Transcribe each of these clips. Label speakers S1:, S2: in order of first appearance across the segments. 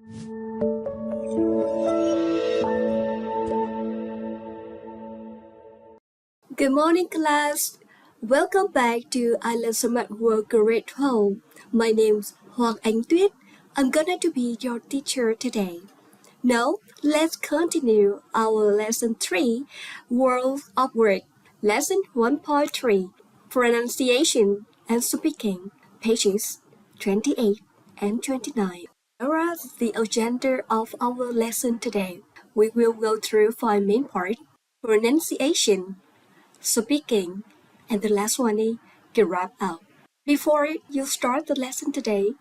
S1: Good morning, class. Welcome back to Island Smart World Grade 12. My name's Hoàng Ánh Tuyết. I'm gonna to be your teacher today. Now, let's continue our lesson 3, World of Work. Lesson 1.3, Pronunciation and Speaking, pages 28 and 29. Here is the agenda of our lesson today. We will go through 5 main parts: pronunciation, speaking, and the last one is the wrap up. Before you start the lesson today,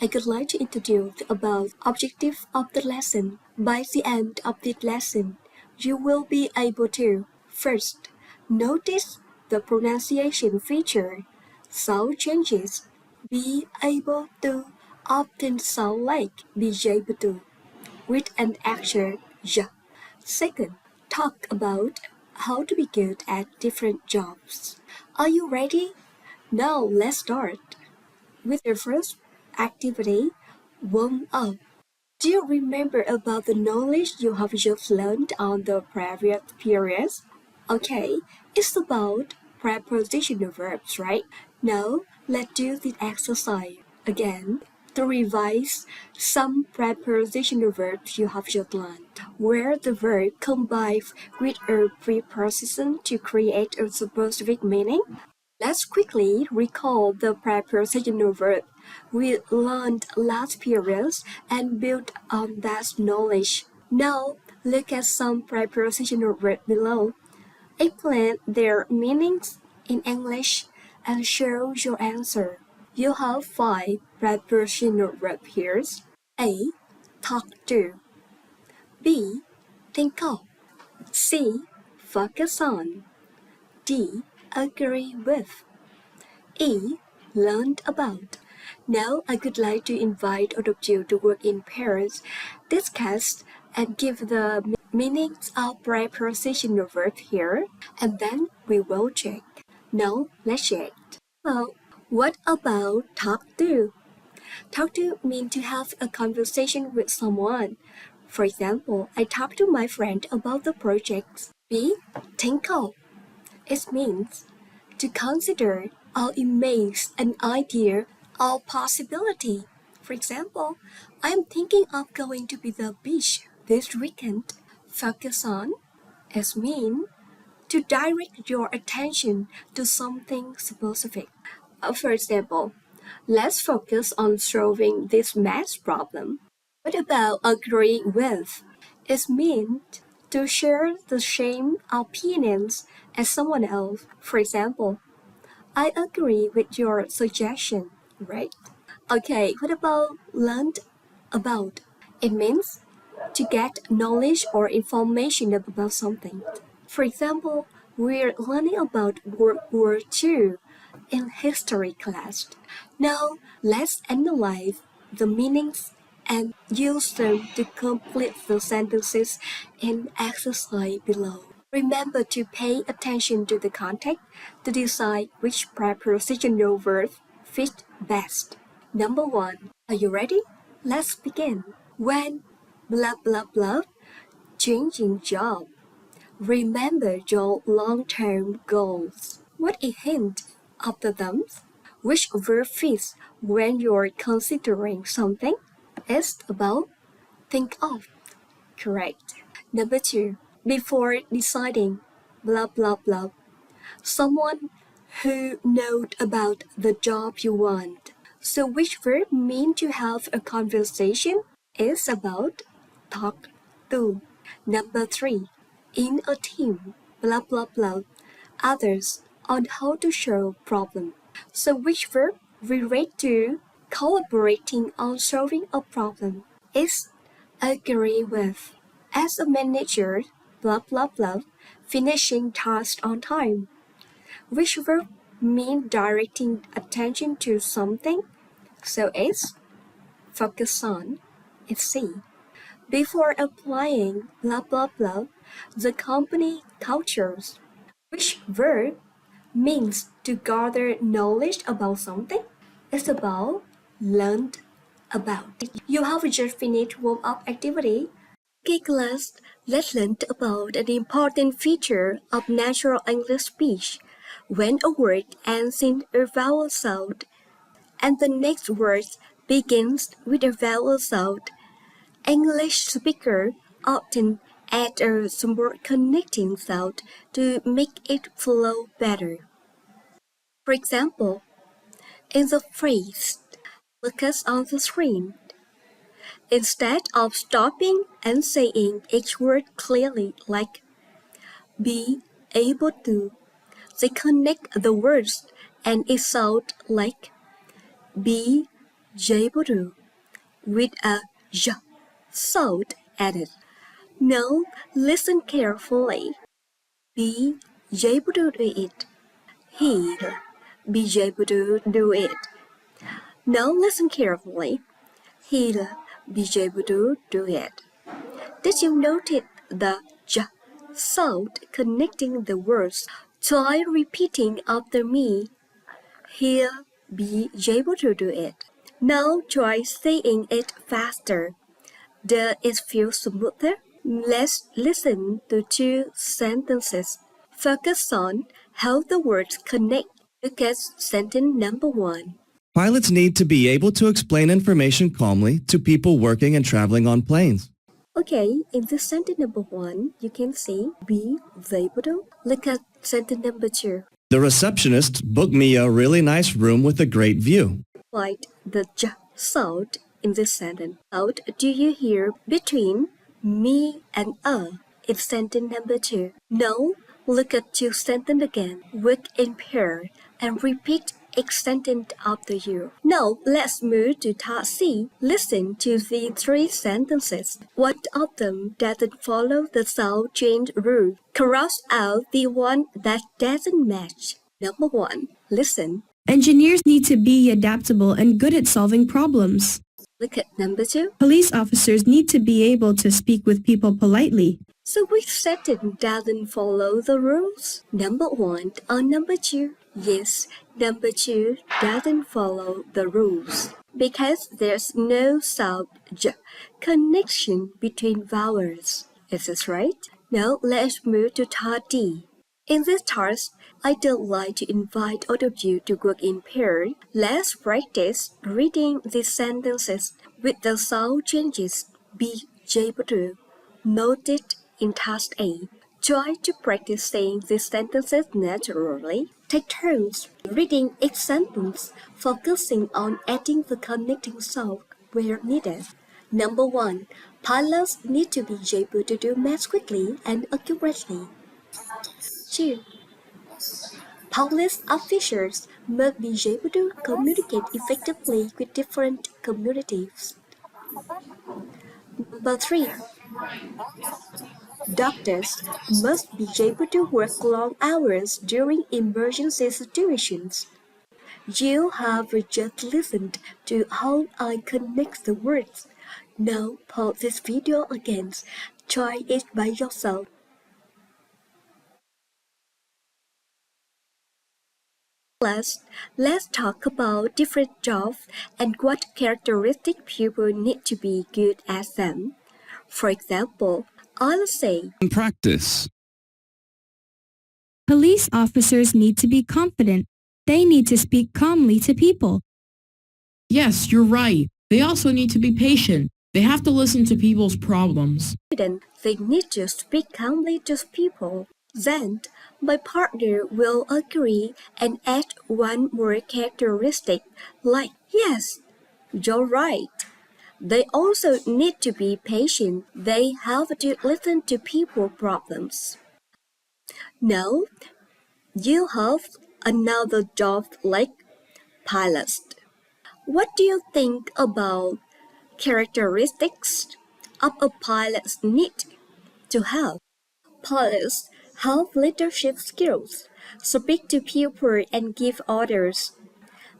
S1: I would like to introduce about objective of the lesson. By the end of this lesson, you will be able to first notice the pronunciation feature, sound changes, be able to often sound like be able to, with an action ja. Second, talk about how to be good at different jobs. Are you ready? Now let's start with the first activity, warm up. Do you remember about the knowledge you have just learned on the previous periods? Okay, it's about prepositional verbs, right? Now, let's do the exercise again to revise some prepositional verbs you have just learned, where the verb combines with a preposition to create a specific meaning. Let's quickly recall the prepositional verb we learned last period and build on that knowledge. Now, look at some prepositional verbs below. Explain their meanings in English and show your answer. You have 5 prepositional verbs here. A. Talk to. B. Think of. C. Focus on. D. Agree with. E. Learned about. Now I would like to invite all of you to work in pairs, discuss and give the meanings of prepositional verb here, and then we will check. Now let's check. Well, what about talk to? Talk to means to have a conversation with someone. For example, I talk to my friend about the project. B. Think of. It means to consider or imagine an idea or possibility. For example, I am thinking of going to the beach this weekend. Focus on. It means to direct your attention to something specific. For example, let's focus on solving this math problem. What about agree with? It means to share the same opinions as someone else. For example, I agree with your suggestion, right? Okay, what about learned about? It means to get knowledge or information about something. For example, we're learning about World War II in history class. Now, let's analyze the meanings and use them to complete the sentences in exercise below. Remember to pay attention to the context to decide which prepositional verb fits best. Number 1. Are you ready? Let's begin. When blah blah blah, changing job. Remember your long-term goals. What a hint after them? Which verb fits when you're considering something? It's about think of. Correct. Number 2. Before deciding blah blah blah. Someone who knows about the job you want. So which verb mean to have a conversation? It's about talk to. Number 3. In a team, blah blah blah. Others on how to solve problem. So which verb relate to collaborating on solving a problem? It's agree with. As a manager, blah blah blah, finishing tasks on time. Which verb mean directing attention to something? So it's focus on. It's C. Before applying blah blah blah, the company cultures. Which verb means to gather knowledge about something? It's about learned about. You have just finished warm-up activity. Okay, class, let's learn about an important feature of natural English speech. When a word ends in a vowel sound, and the next word begins with a vowel sound, English speakers often add a small connecting sound to make it flow better. For example, in the phrase, focus on the screen, instead of stopping and saying each word clearly like be able to, they connect the words and it sounds like be able to with a j sound added. Now listen carefully. Be able to do it. He'll be able to do it. Now listen carefully. He'll be able to do it. Did you notice the j sound connecting the words? Try repeating after me. He'll be able to do it. Now try saying it faster. Does it feel smoother? Let's listen to two sentences. Focus on how the words connect. Look at sentence number 1.
S2: Pilots need to be able to explain information calmly to people working and traveling on planes.
S1: Okay, in this sentence number 1, you can see be able to. Look at sentence number 2.
S2: The receptionist booked me a really nice room with a great view.
S1: Like the j sound in this sentence. Sound do you hear between me and in sentence number 2? Now, look at two sentences again. Work in pair and repeat each sentence after you. Now, let's move to task C. Listen to the three sentences. One of them doesn't follow the sound change rule. Cross out the one that doesn't match. Number 1. Listen.
S3: Engineers need to be adaptable and good at solving problems.
S1: Look at number 2.
S3: Police officers need to be able to speak with people politely.
S1: So which sentence doesn't follow the rules? Number 1 or number 2? Yes, number 2 doesn't follow the rules because there's no sound j connection between vowels. Is this right? Now let's move to task D. In this task, I'd like to invite all of you to work in pairs. Let's practice reading these sentences with the sound changes be able to. Noted in task A. Try to practice saying these sentences naturally. Take turns reading each sentence, focusing on adding the connecting sound where needed. Number 1. Pilots need to be able to do math quickly and accurately. 2. Police officers must be able to communicate effectively with different communities. Number 3. Doctors must be able to work long hours during emergency situations. You have just listened to how I connect the words. Now pause this video again. Try it by yourself. Let's talk about different jobs and what characteristics people need to be good at them. For example, I'll say,
S2: In practice,
S3: Police officers need to be confident. They need to speak calmly to people.
S4: Yes, you're right. They also need to be patient. They have to listen to people's problems.
S1: they need to speak calmly to people. Then, my partner will agree and add one more characteristic, like, yes, you're right. They also need to be patient. They have to listen to people's problems. Now, you have another job like pilot. What do you think about characteristics of a pilot's need to have? Pilots have leadership skills, speak to people and give orders,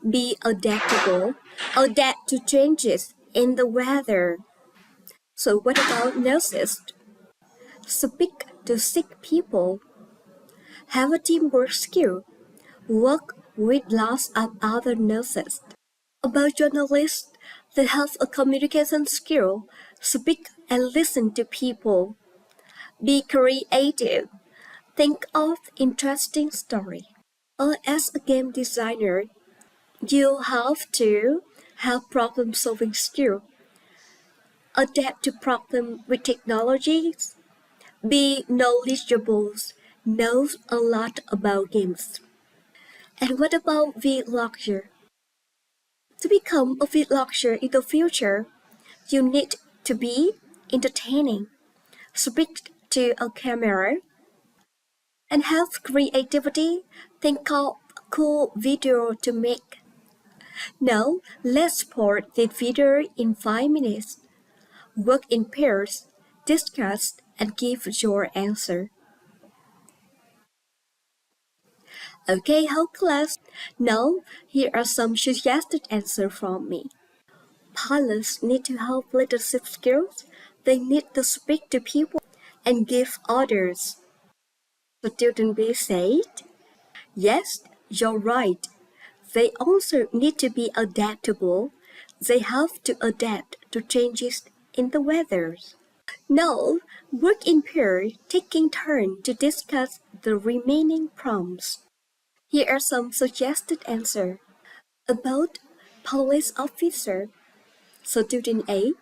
S1: be adaptable, adapt to changes in the weather. So what about nurses? Speak to sick people, have a teamwork skill, work with lots of other nurses. About journalists, They have a communication skill, speak and listen to people. Be creative. Think of interesting story. Or as a game designer, you have to have problem solving skill. Adapt to problem with technologies. Be knowledgeable. Knows a lot about games. And what about vlogger? To become a vlogger in the future, you need to be entertaining, speak to a camera, and have creativity. Think of a cool video to make. Now, let's port this video in 5 minutes. Work in pairs, discuss, and give your answer. Okay, whole class. Now, here are some suggested answers from me. Pilots need to have leadership skills. They need to speak to people and give orders. Student B said, yes, you're right. They also need to be adaptable. They have to adapt to changes in the weather. Now, work in pair, taking turn to discuss the remaining prompts. Here are some suggested answers. About police officer. Student A,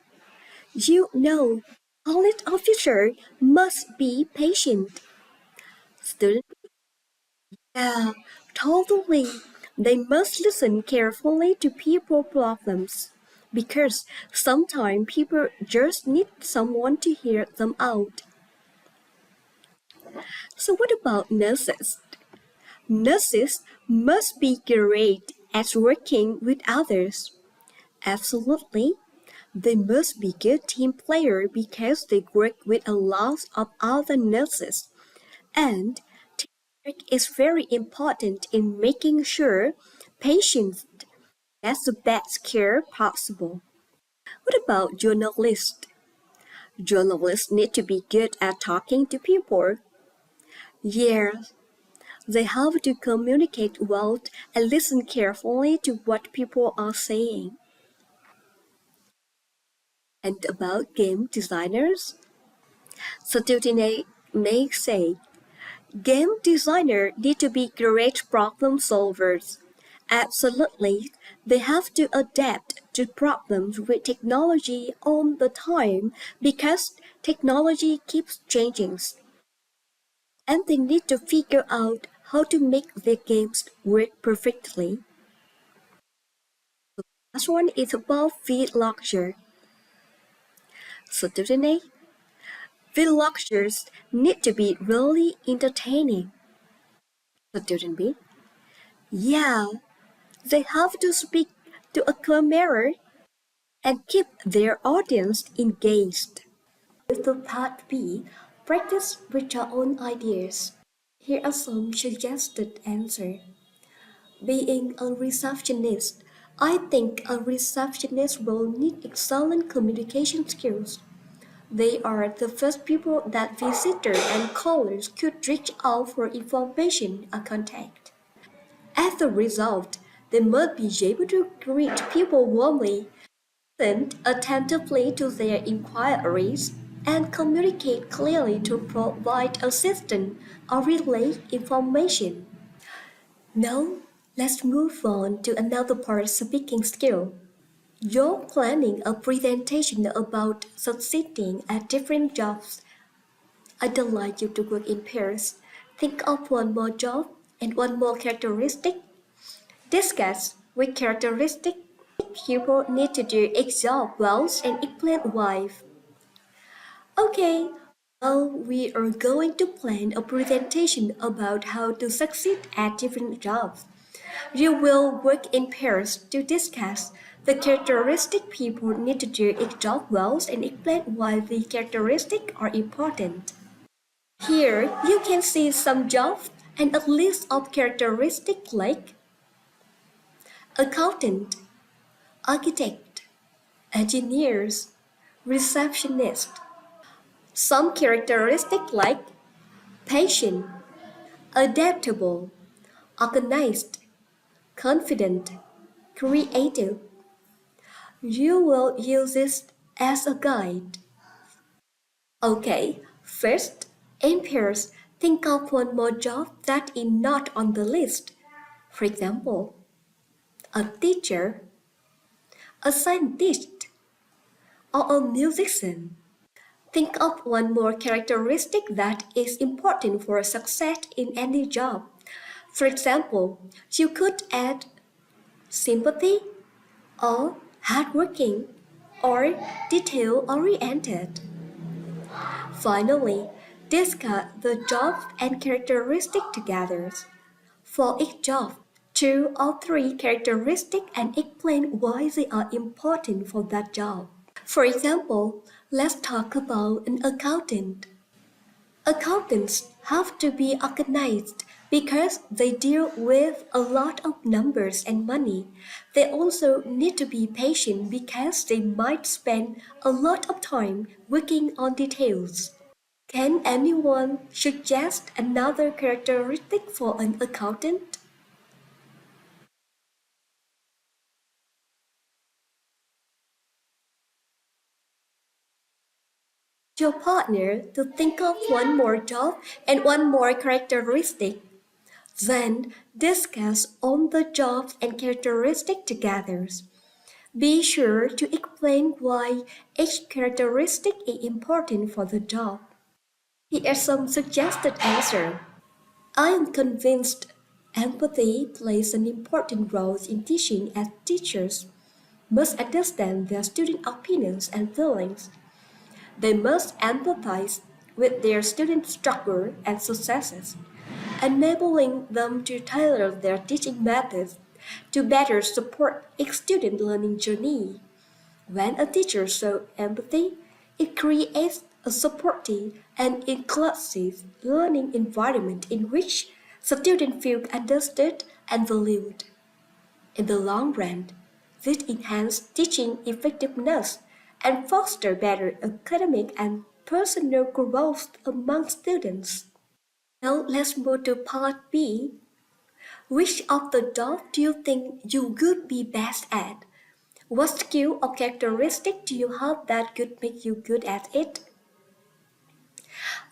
S1: you know, police officer must be patient. Student, yeah, totally. They must listen carefully to people problems because sometimes people just need someone to hear them out. So what about nurses? Nurses must be great at working with others. Absolutely. They must be good team players because they work with a lot of other nurses. And teamwork is very important in making sure patients get the best care possible. What about journalists? Journalists need to be good at talking to people. Yes, they have to communicate well and listen carefully to what people are saying. And about game designers? Student A may say, game designers need to be great problem solvers. Absolutely, they have to adapt to problems with technology all the time because technology keeps changing. And they need to figure out how to make their games work perfectly. The last one is about vlogger. Student A, vloggers need to be really entertaining. Student B, yeah, they have to speak to a camera and keep their audience engaged. With the part B, practice with your own ideas. Here are some suggested answers. Being a receptionist. I think a receptionist will need excellent communication skills. They are the first people that visitors and callers could reach out for information or contact. As a result, they must be able to greet people warmly, listen attentively to their inquiries, and communicate clearly to provide assistance or relay information. Now, let's move on to another part, speaking skill. You're planning a presentation about succeeding at different jobs. I'd like you to work in pairs. Think of one more job and one more characteristic. Discuss which characteristic people need to do each job well and explain why. Okay, now we are going to plan a presentation about how to succeed at different jobs. You will work in pairs to discuss the characteristic people need to do each job well and explain why the characteristics are important. Here you can see some jobs and a list of characteristics like accountant, architect, engineers, receptionist. Some characteristics like patient, adaptable, organized, confident, creative. You will use it as a guide. Okay, first, in pairs, think of one more job that is not on the list. For example, a teacher, a scientist, or a musician. Think of one more characteristic that is important for success in any job. For example, you could add sympathy, or hardworking, or detail-oriented. Finally, discuss the jobs and characteristics together. For each job, 2 or 3 characteristics and explain why they are important for that job. For example, let's talk about an accountant. Accountants have to be organized because they deal with a lot of numbers and money. They also need to be patient because they might spend a lot of time working on details. Can anyone suggest another characteristic for an accountant? Your partner to think of one more job and one more characteristic. Then discuss on the jobs and characteristics together. Be sure to explain why each characteristic is important for the job. Here are some suggested answers. I am convinced empathy plays an important role in teaching as teachers must understand their student opinions and feelings. They must empathize with their students' struggle and successes, enabling them to tailor their teaching methods to better support each student learning journey. When a teacher shows empathy, it creates a supportive and inclusive learning environment in which students feel understood and valued. In the long run, this enhances teaching effectiveness and fosters better academic and personal growth among students. Now let's move to part B. Which of the jobs do you think you would be best at? What skill or characteristic do you have that could make you good at it?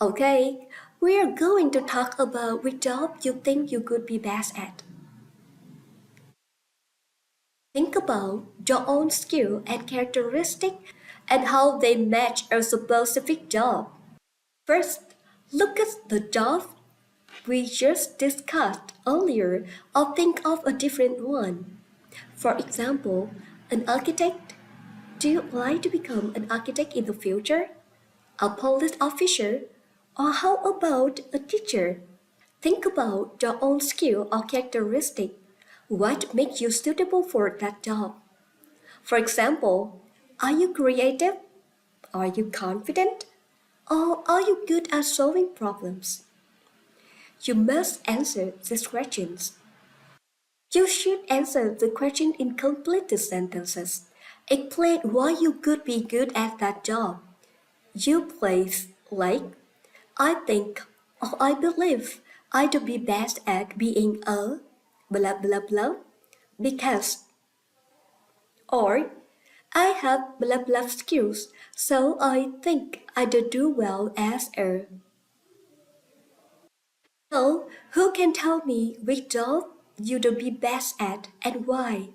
S1: Okay, we are going to talk about which job you think you could be best at. Think about your own skill and characteristic and how they match a specific job. First, look at the job we just discussed earlier or think of a different one. For example, an architect. Do you like to become an architect in the future? A police officer? Or how about a teacher? Think about your own skill or characteristic. What makes you suitable for that job? For example, are you creative? Are you confident? Or are you good at solving problems? You must answer these questions. You should answer the question in completed sentences. Explain why you could be good at that job. You place like, I think or I believe I to be best at being a blah blah blah because or I have blah blah skills so I think I do well as a. So who can tell me which job you to be best at and why?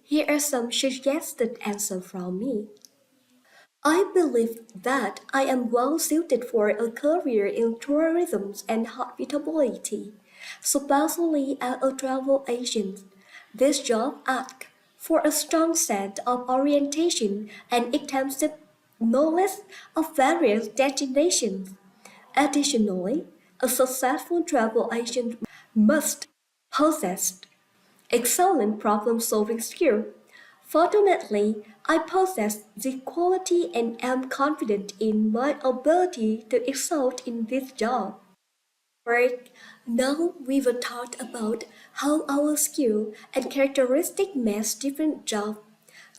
S1: Here are some suggested answers from me. I believe that I am well suited for a career in tourism and hospitality, especially as a travel agent. This job asks for a strong sense of orientation and extensive knowledge of various destinations. Additionally, a successful travel agent must possess excellent problem-solving skill. Fortunately, I possess this quality and am confident in my ability to excel in this job. Right, now we will talk about how our skill and characteristic match different jobs.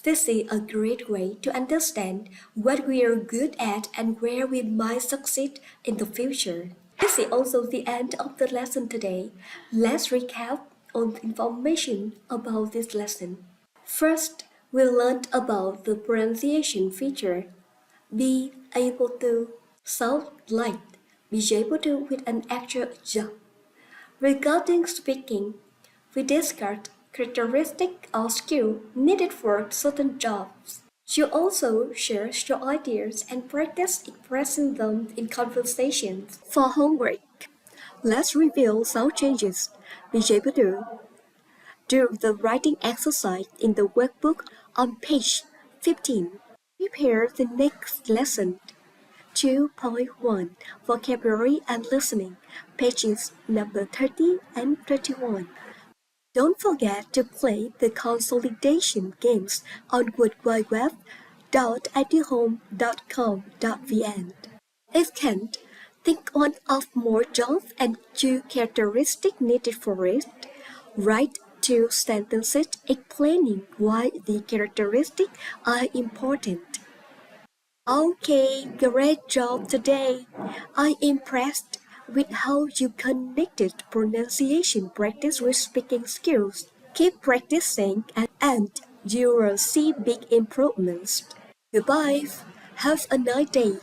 S1: This is a great way to understand what we are good at and where we might succeed in the future. This is also the end of the lesson today. Let's recap. on information about this lesson. First, we learned about the pronunciation feature. Be able to sound like, be able to with an actual job. Regarding speaking, we discussed characteristic or skill needed for certain jobs. You also share your ideas and practice expressing them in conversations. For homework, let's review some changes. Be able to do the writing exercise in the workbook on page 15. Prepare the next lesson. 2.1 Vocabulary and Listening, pages number 30 and 31. Don't forget to play the consolidation games on worldwideweb.idhome.com.vn. If can't, think one of more jobs and two characteristics needed for it. Write 2 sentences explaining why the characteristics are important. Okay, great job today. I'm impressed with how you connected pronunciation practice with speaking skills. Keep practicing and you will see big improvements. Goodbye. Have a nice day.